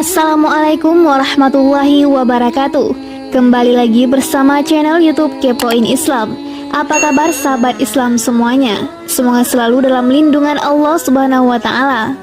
Assalamualaikum warahmatullahi wabarakatuh. Kembali lagi bersama channel YouTube Kepoin Islam. Apa kabar sahabat Islam semuanya? Semoga selalu dalam lindungan Allah Subhanahu wa taala.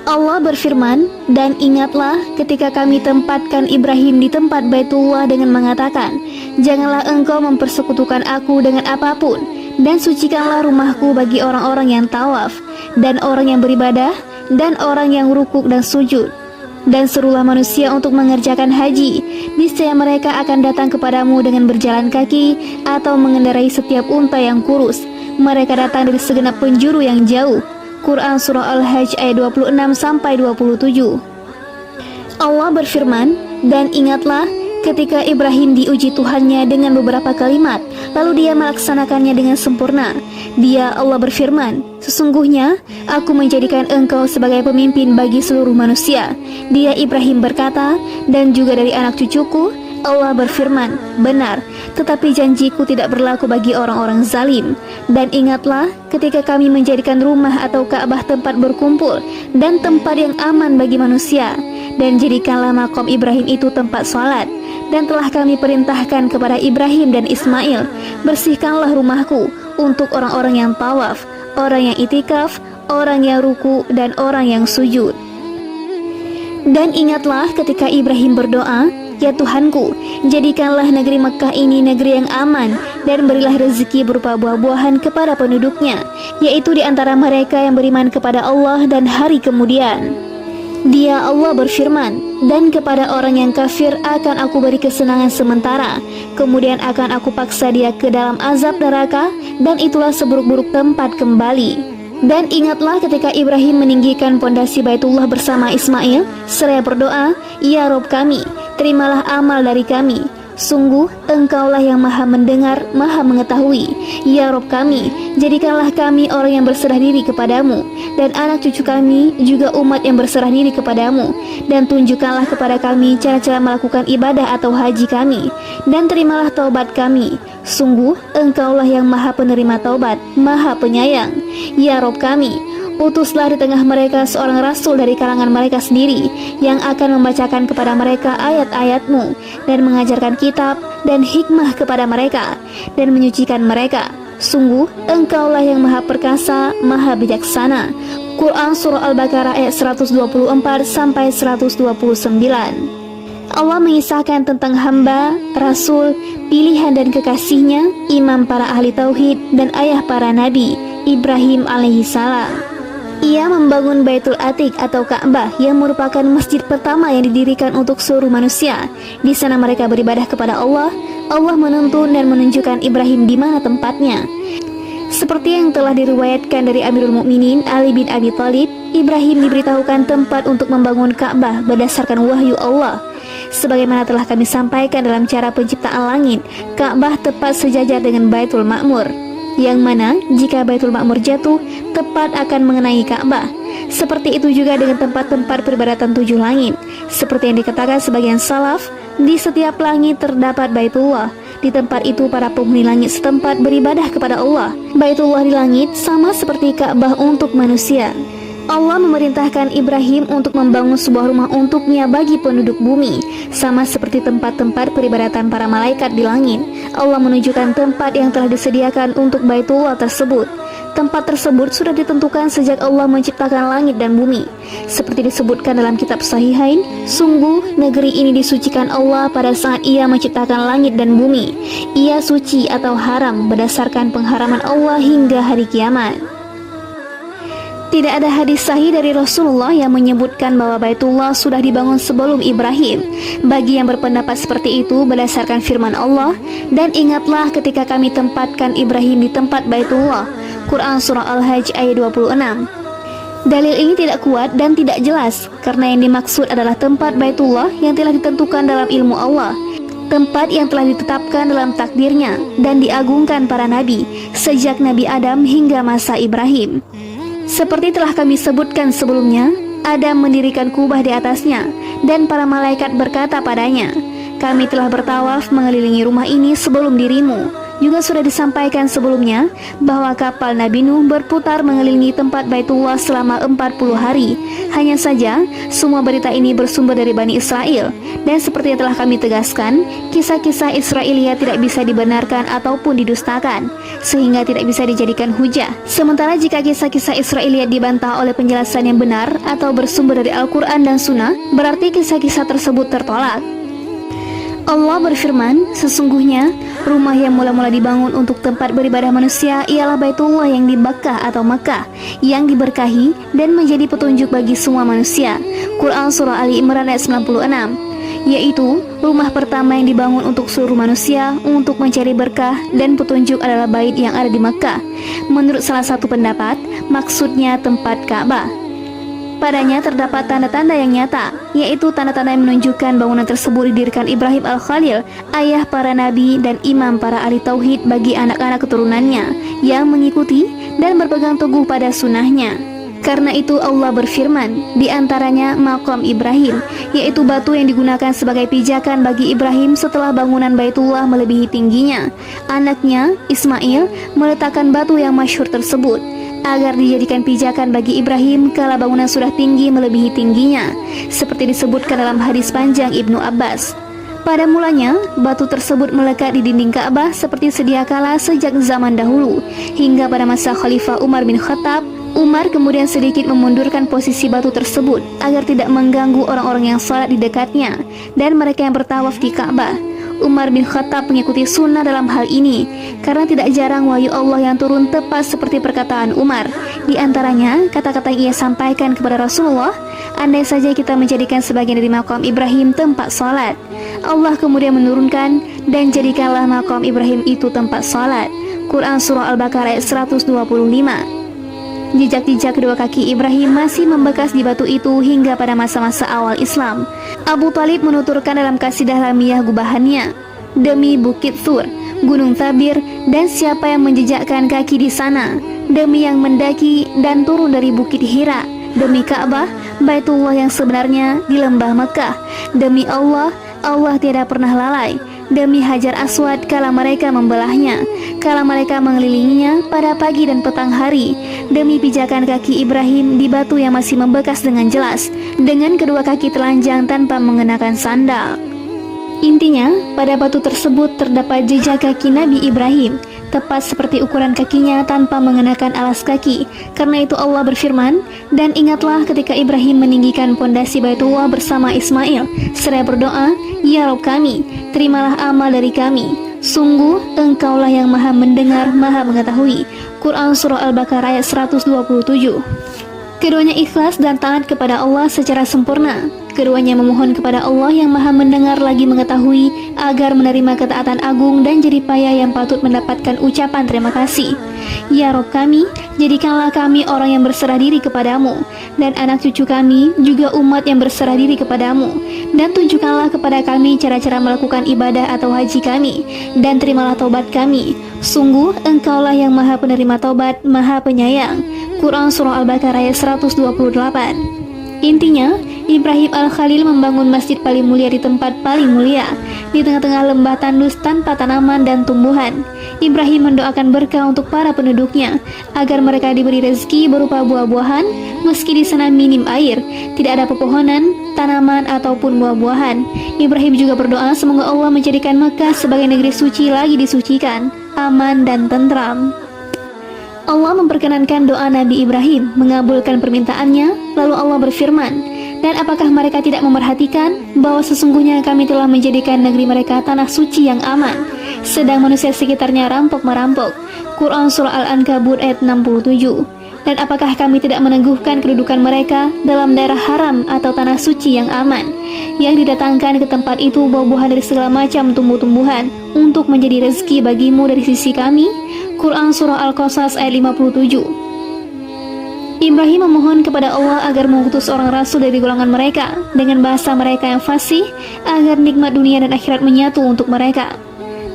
Allah berfirman, "Dan ingatlah ketika kami tempatkan Ibrahim di tempat Baitullah dengan mengatakan, janganlah engkau mempersekutukan aku dengan apapun, dan sucikanlah rumahku bagi orang-orang yang tawaf, dan orang yang beribadah, dan orang yang rukuk dan sujud. Dan serulah manusia untuk mengerjakan haji, niscaya mereka akan datang kepadamu dengan berjalan kaki atau mengendarai setiap unta yang kurus. Mereka datang dari segenap penjuru yang jauh." Quran Surah Al-Hajj ayat 26-27. Allah berfirman, "Dan ingatlah ketika Ibrahim diuji Tuhannya dengan beberapa kalimat, lalu dia melaksanakannya dengan sempurna. Dia, Allah berfirman, sesungguhnya aku menjadikan engkau sebagai pemimpin bagi seluruh manusia." Dia Ibrahim berkata, "Dan juga dari anak cucuku." Allah berfirman, "Benar, tetapi janjiku tidak berlaku bagi orang-orang zalim. Dan ingatlah ketika kami menjadikan rumah atau Ka'bah tempat berkumpul dan tempat yang aman bagi manusia. Dan jadikanlah makom Ibrahim itu tempat salat. Dan telah kami perintahkan kepada Ibrahim dan Ismail, bersihkanlah rumahku untuk orang-orang yang tawaf, orang yang itikaf, orang yang ruku, dan orang yang sujud." Dan ingatlah ketika Ibrahim berdoa, "Ya Tuhanku, jadikanlah negeri Mekah ini negeri yang aman, dan berilah rezeki berupa buah-buahan kepada penduduknya, yaitu di antara mereka yang beriman kepada Allah dan hari kemudian." Dia Allah berfirman, "Dan kepada orang yang kafir akan aku beri kesenangan sementara, kemudian akan aku paksa dia ke dalam azab neraka, dan itulah seburuk-buruk tempat kembali." Dan ingatlah ketika Ibrahim meninggikan pondasi Baitullah bersama Ismail, seraya berdoa, "Ya Rob kami, terimalah amal dari kami. Sungguh engkaulah yang maha mendengar, maha mengetahui. Ya Rob kami, jadikanlah kami orang yang berserah diri kepadamu, dan anak cucu kami juga umat yang berserah diri kepadamu. Dan tunjukkanlah kepada kami cara-cara melakukan ibadah atau haji kami, dan terimalah taubat kami. Sungguh engkaulah yang maha penerima taubat, maha penyayang. Ya Rob kami, utuslah di tengah mereka seorang rasul dari kalangan mereka sendiri, yang akan membacakan kepada mereka ayat-ayatmu, dan mengajarkan kitab dan hikmah kepada mereka, dan menyucikan mereka. Sungguh engkaulah yang maha perkasa, maha bijaksana." Quran Surah Al-Baqarah ayat 124-129. Allah mengisahkan tentang hamba, rasul, pilihan dan kekasihnya, imam para ahli tauhid, dan ayah para nabi, Ibrahim alaihissalam. Ia membangun Baitul Atiq atau Ka'bah yang merupakan masjid pertama yang didirikan untuk seluruh manusia. Di sana mereka beribadah kepada Allah. Allah menuntun dan menunjukkan Ibrahim di mana tempatnya. Seperti yang telah diriwayatkan dari Amirul Mukminin Ali bin Abi Thalib, Ibrahim diberitahukan tempat untuk membangun Ka'bah berdasarkan wahyu Allah. Sebagaimana telah kami sampaikan dalam cara penciptaan langit, Ka'bah tepat sejajar dengan Baitul Ma'mur, yang mana jika Baitul Ma'mur jatuh, tepat akan mengenai Ka'bah. Seperti itu juga dengan tempat-tempat peribadatan 7 langit. Seperti yang dikatakan sebagian salaf, di setiap langit terdapat Baitullah. Di tempat itu para penghuni langit setempat beribadah kepada Allah. Baitullah di langit sama seperti Ka'bah untuk manusia. Allah memerintahkan Ibrahim untuk membangun sebuah rumah untuknya bagi penduduk bumi, sama seperti tempat-tempat peribadatan para malaikat di langit. Allah menunjukkan tempat yang telah disediakan untuk Baitullah tersebut. Tempat tersebut sudah ditentukan sejak Allah menciptakan langit dan bumi. Seperti disebutkan dalam kitab Sahihain, sungguh negeri ini disucikan Allah pada saat Ia menciptakan langit dan bumi. Ia suci atau haram berdasarkan pengharaman Allah hingga hari kiamat. Tidak ada hadis sahih dari Rasulullah yang menyebutkan bahwa Baitullah sudah dibangun sebelum Ibrahim. Bagi yang berpendapat seperti itu berdasarkan firman Allah, "Dan ingatlah ketika kami tempatkan Ibrahim di tempat Baitullah." Quran Surah Al-Hajj ayat 26. Dalil ini tidak kuat dan tidak jelas, karena yang dimaksud adalah tempat Baitullah yang telah ditentukan dalam ilmu Allah, tempat yang telah ditetapkan dalam takdirnya dan diagungkan para nabi sejak Nabi Adam hingga masa Ibrahim. Seperti telah kami sebutkan sebelumnya, Adam mendirikan kubah di atasnya, dan para malaikat berkata padanya, "Kami telah bertawaf mengelilingi rumah ini sebelum dirimu." Juga sudah disampaikan sebelumnya bahwa kapal Nabi Nuh berputar mengelilingi tempat Baitullah selama 40 hari. Hanya saja, semua berita ini bersumber dari Bani Israel. Dan seperti yang telah kami tegaskan, kisah-kisah Israiliyat tidak bisa dibenarkan ataupun didustakan, sehingga tidak bisa dijadikan hujah. Sementara jika kisah-kisah Israiliyat dibantah oleh penjelasan yang benar atau bersumber dari Al-Quran dan Sunnah, berarti kisah-kisah tersebut tertolak. Allah berfirman, sesungguhnya rumah yang mula-mula dibangun untuk tempat beribadah manusia ialah Baitullah yang di Makkah atau Makkah, yang diberkahi dan menjadi petunjuk bagi semua manusia. Quran Surah Ali Imran ayat 96, yaitu rumah pertama yang dibangun untuk seluruh manusia untuk mencari berkah dan petunjuk adalah bait yang ada di Makkah. Menurut salah satu pendapat, maksudnya tempat Ka'bah. Padanya terdapat tanda-tanda yang nyata, yaitu tanda-tanda yang menunjukkan bangunan tersebut didirikan Ibrahim Al-Khalil, ayah para nabi dan imam para ahli tauhid bagi anak-anak keturunannya yang mengikuti dan berpegang teguh pada sunnahnya. Karena itu Allah berfirman, di antaranya Maqam Ibrahim, yaitu batu yang digunakan sebagai pijakan bagi Ibrahim setelah bangunan Baitullah melebihi tingginya. Anaknya, Ismail, meletakkan batu yang masyhur tersebut agar dijadikan pijakan bagi Ibrahim kala bangunan sudah tinggi melebihi tingginya, seperti disebutkan dalam hadis panjang Ibnu Abbas. Pada mulanya, batu tersebut melekat di dinding Ka'bah seperti sedia kala sejak zaman dahulu, hingga pada masa Khalifah Umar bin Khattab. Umar kemudian sedikit memundurkan posisi batu tersebut agar tidak mengganggu orang-orang yang salat di dekatnya dan mereka yang bertawaf di Ka'bah. Umar bin Khattab mengikuti sunnah dalam hal ini karena tidak jarang wahyu Allah yang turun tepat seperti perkataan Umar. Di antaranya kata-kata yang ia sampaikan kepada Rasulullah, andai saja kita menjadikan sebagian dari Maqam Ibrahim tempat salat. Allah kemudian menurunkan, dan jadikanlah Maqam Ibrahim itu tempat salat. Quran Surah Al-Baqarah ayat 125. Jejak-jejak kedua kaki Ibrahim masih membekas di batu itu hingga pada masa-masa awal Islam. Abu Talib menuturkan dalam kasidah lamiyah gubahannya, demi Bukit Thur, Gunung Tabir, dan siapa yang menjejakkan kaki di sana, demi yang mendaki dan turun dari Bukit Hira, demi Ka'bah, Baitullah yang sebenarnya di lembah Mekah, demi Allah, Allah tiada pernah lalai, demi Hajar Aswad kala mereka membelahnya, kala mereka mengelilinginya pada pagi dan petang hari, demi pijakan kaki Ibrahim di batu yang masih membekas dengan jelas, dengan kedua kaki telanjang tanpa mengenakan sandal. Intinya, pada batu tersebut terdapat jejak kaki Nabi Ibrahim, tepat seperti ukuran kakinya tanpa mengenakan alas kaki. Karena itu Allah berfirman, dan ingatlah ketika Ibrahim meninggikan pondasi Baitullah bersama Ismail, seraya berdoa, ya Rabb kami, terimalah amal dari kami. Sungguh, Engkaulah yang maha mendengar, maha mengetahui. Quran Surah Al-Baqarah ayat 127. Keduanya ikhlas dan taat kepada Allah secara sempurna. Keduanya memohon kepada Allah yang maha mendengar lagi mengetahui agar menerima ketaatan agung dan jeripaya yang patut mendapatkan ucapan terima kasih. Ya Rabb kami, jadikanlah kami orang yang berserah diri kepadamu, dan anak cucu kami juga umat yang berserah diri kepadamu, dan tunjukkanlah kepada kami cara-cara melakukan ibadah atau haji kami, dan terimalah taubat kami. Sungguh Engkaulah yang maha penerima taubat, maha penyayang. Quran Surah Al-Baqarah ayat 128. Intinya, Ibrahim Al-Khalil membangun masjid paling mulia di tempat paling mulia, di tengah-tengah lembah tandus tanpa tanaman dan tumbuhan. Ibrahim mendoakan berkah untuk para penduduknya, agar mereka diberi rezeki berupa buah-buahan, meski di sana minim air, tidak ada pepohonan, tanaman, ataupun buah-buahan. Ibrahim juga berdoa semoga Allah menjadikan Makkah sebagai negeri suci lagi disucikan, aman dan tentram. Allah memperkenankan doa Nabi Ibrahim, mengabulkan permintaannya, lalu Allah berfirman, dan apakah mereka tidak memerhatikan bahwa sesungguhnya kami telah menjadikan negeri mereka tanah suci yang aman, sedang manusia sekitarnya rampok-merampok. Quran Surah Al-Ankabut ayat 67. Dan apakah kami tidak meneguhkan kedudukan mereka dalam daerah haram atau tanah suci yang aman, yang didatangkan ke tempat itu buah-buahan dari segala macam tumbuh-tumbuhan untuk menjadi rezeki bagimu dari sisi kami. Quran Surah Al-Qasas ayat 57. Ibrahim memohon kepada Allah agar mengutus orang rasul dari golongan mereka dengan bahasa mereka yang fasih, agar nikmat dunia dan akhirat menyatu untuk mereka.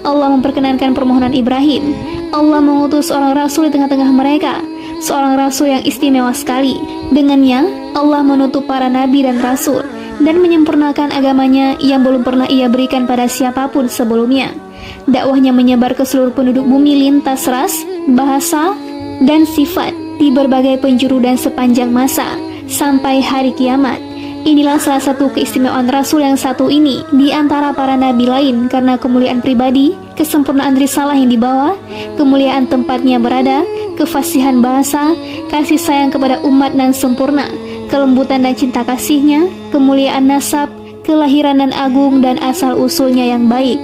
Allah memperkenankan permohonan Ibrahim. Allah mengutus seorang rasul di tengah-tengah mereka, seorang rasul yang istimewa sekali. Dengannya Allah menutup para nabi dan rasul, dan menyempurnakan agamanya yang belum pernah ia berikan pada siapapun sebelumnya. Dakwahnya menyebar ke seluruh penduduk bumi lintas ras, bahasa, dan sifat di berbagai penjuru dan sepanjang masa sampai hari kiamat. Inilah salah satu keistimewaan Rasul yang satu ini di antara para nabi lain karena kemuliaan pribadi, kesempurnaan risalah yang dibawa, kemuliaan tempatnya berada, kefasihan bahasa, kasih sayang kepada umat dan sempurna, kelembutan dan cinta kasihnya, kemuliaan nasab, kelahiran dan agung, dan asal-usulnya yang baik.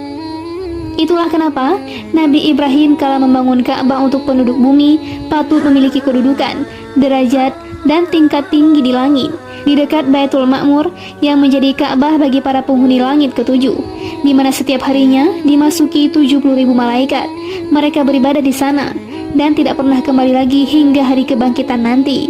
Itulah kenapa Nabi Ibrahim kala membangun Ka'bah untuk penduduk bumi patut memiliki kedudukan, derajat, dan tingkat tinggi di langit, di dekat Baitul Ma'mur yang menjadi Ka'bah bagi para penghuni langit ketujuh, di mana setiap harinya dimasuki 70.000 malaikat. Mereka beribadah di sana dan tidak pernah kembali lagi hingga hari kebangkitan nanti.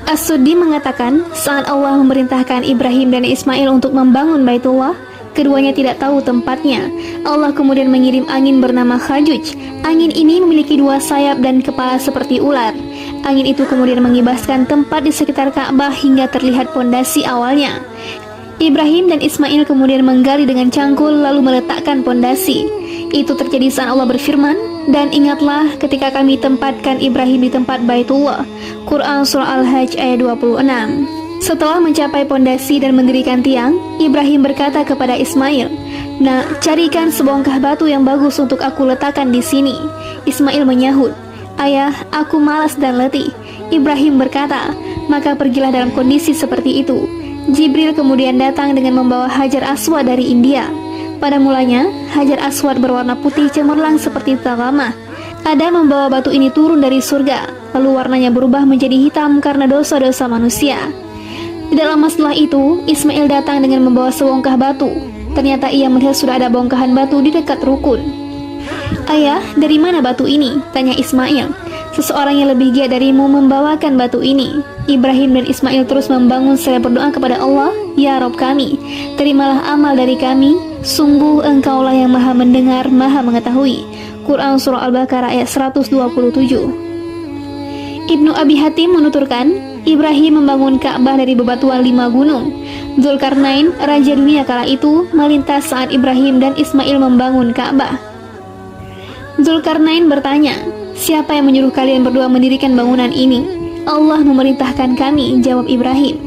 As-Suddi mengatakan, saat Allah memerintahkan Ibrahim dan Ismail untuk membangun Baitullah, keduanya tidak tahu tempatnya. Allah kemudian mengirim angin bernama Khajuj. Angin ini memiliki dua sayap dan kepala seperti ular. Angin itu kemudian mengibaskan tempat di sekitar Ka'bah hingga terlihat pondasi awalnya. Ibrahim dan Ismail kemudian menggali dengan cangkul lalu meletakkan pondasi. Itu terjadi saat Allah berfirman, dan ingatlah ketika kami tempatkan Ibrahim di tempat Baitullah. Quran Surah Al-Hajj ayat 26. Setelah mencapai pondasi dan mendirikan tiang, Ibrahim berkata kepada Ismail, "Nak, carikan sebongkah batu yang bagus untuk aku letakkan di sini." Ismail menyahut, "Ayah, aku malas dan letih." Ibrahim berkata, "Maka pergilah dalam kondisi seperti itu." Jibril kemudian datang dengan membawa Hajar Aswad dari India. Pada mulanya, Hajar Aswad berwarna putih cemerlang seperti tagamah. Adam membawa batu ini turun dari surga, lalu warnanya berubah menjadi hitam karena dosa-dosa manusia. Tidak lama setelah itu, Ismail datang dengan membawa sebongkah batu. Ternyata ia melihat sudah ada bongkahan batu di dekat rukun. "Ayah, dari mana batu ini?" tanya Ismail. "Seseorang yang lebih giat darimu membawakan batu ini." Ibrahim dan Ismail terus membangun seraya berdoa kepada Allah, "Ya Rabb kami, terimalah amal dari kami. Sungguh Engkaulah yang maha mendengar, maha mengetahui." Quran Surah Al-Baqarah ayat 127. Ibnu Abi Hatim menuturkan, Ibrahim membangun Ka'bah dari bebatuan 5 gunung. Dzulkarnain, raja dunia kala itu, melintas saat Ibrahim dan Ismail membangun Ka'bah. Dzulkarnain bertanya, "Siapa yang menyuruh kalian berdua mendirikan bangunan ini?" "Allah memerintahkan kami," jawab Ibrahim.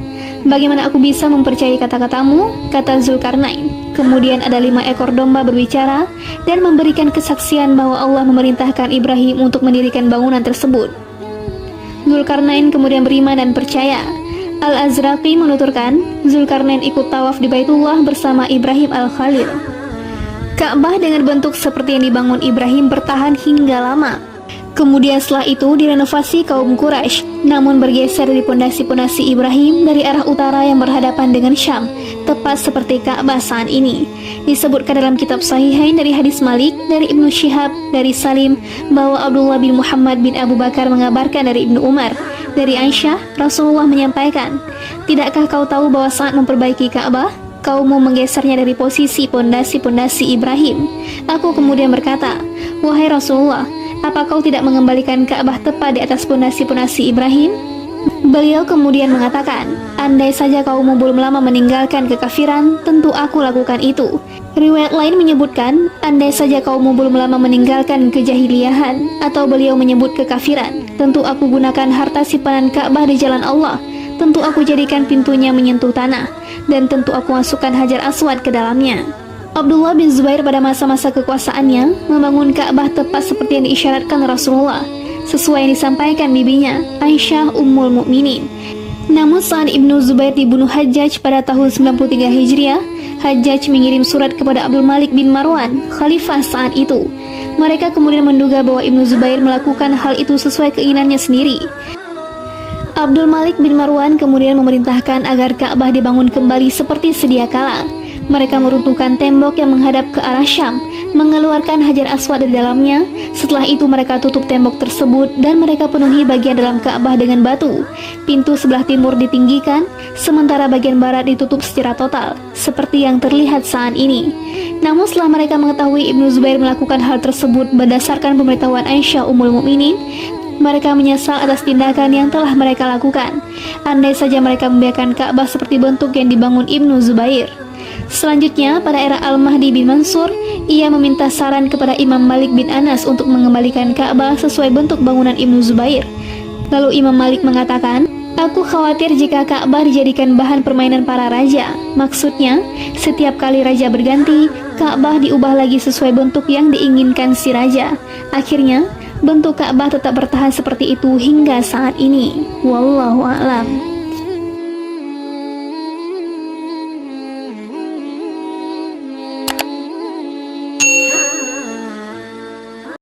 "Bagaimana aku bisa mempercayai kata-katamu?" kata Dzulkarnain. Kemudian ada 5 ekor domba berbicara dan memberikan kesaksian bahwa Allah memerintahkan Ibrahim untuk mendirikan bangunan tersebut. Dzulkarnain kemudian beriman dan percaya. Al-Azraqi menuturkan, Dzulkarnain ikut tawaf di Baitullah bersama Ibrahim Al-Khalil. Ka'bah dengan bentuk seperti yang dibangun Ibrahim bertahan hingga lama. Kemudian setelah itu direnovasi kaum Quraisy, namun bergeser dari pondasi-pondasi Ibrahim dari arah utara yang berhadapan dengan Syam, tepat seperti Ka'bah saat ini. Disebutkan dalam kitab Sahihain dari hadis Malik, dari Ibnu Syihab, dari Salim, bahwa Abdullah bin Muhammad bin Abu Bakar mengabarkan dari Ibnu Umar, dari Aisyah, Rasulullah menyampaikan, "Tidakkah kau tahu bahwa saat memperbaiki Ka'bah, kaummu menggesernya dari posisi pondasi-pondasi Ibrahim?" Aku kemudian berkata, "Wahai Rasulullah, apa kau tidak mengembalikan Ka'bah tepat di atas pondasi-pondasi Ibrahim?" Beliau kemudian mengatakan, "Andai saja kaummu belum lama meninggalkan kekafiran, tentu aku lakukan itu." Riwayat lain menyebutkan, "Andai saja kaummu belum lama meninggalkan kejahiliahan," atau beliau menyebut kekafiran, "tentu aku gunakan harta simpanan Ka'bah di jalan Allah. Tentu aku jadikan pintunya menyentuh tanah, dan tentu aku masukkan Hajar Aswad ke dalamnya." Abdullah bin Zubair pada masa-masa kekuasaannya membangun Ka'bah tepat seperti yang diisyaratkan Rasulullah, sesuai yang disampaikan bibinya, Aisyah Ummul Mukminin. Namun saat Ibnu Zubair dibunuh Hajjaj pada tahun 93 Hijriah, Hajjaj mengirim surat kepada Abdul Malik bin Marwan, khalifah saat itu. Mereka kemudian menduga bahwa Ibnu Zubair melakukan hal itu sesuai keinginannya sendiri. Abdul Malik bin Marwan kemudian memerintahkan agar Ka'bah dibangun kembali seperti sedia kala. Mereka meruntuhkan tembok yang menghadap ke arah Syam, mengeluarkan Hajar Aswad dari dalamnya. Setelah itu mereka tutup tembok tersebut dan mereka penuhi bagian dalam Ka'bah dengan batu. Pintu sebelah timur ditinggikan, sementara bagian barat ditutup secara total, seperti yang terlihat saat ini. Namun setelah mereka mengetahui Ibnu Zubair melakukan hal tersebut berdasarkan pemberitahuan Aisyah Ummul Mukminin, Mereka menyesal atas tindakan yang telah mereka lakukan. Andai saja mereka membiarkan Ka'bah seperti bentuk yang dibangun Ibnu Zubair. Selanjutnya, pada era Al-Mahdi bin Mansur, ia meminta saran kepada Imam Malik bin Anas untuk mengembalikan Ka'bah sesuai bentuk bangunan Ibnu Zubair. Lalu Imam Malik mengatakan, "Aku khawatir jika Ka'bah dijadikan bahan permainan para raja." Maksudnya, setiap kali raja berganti, Ka'bah diubah lagi sesuai bentuk yang diinginkan si raja. Akhirnya, bentuk Ka'bah tetap bertahan seperti itu hingga saat ini. Wallahu a'lam.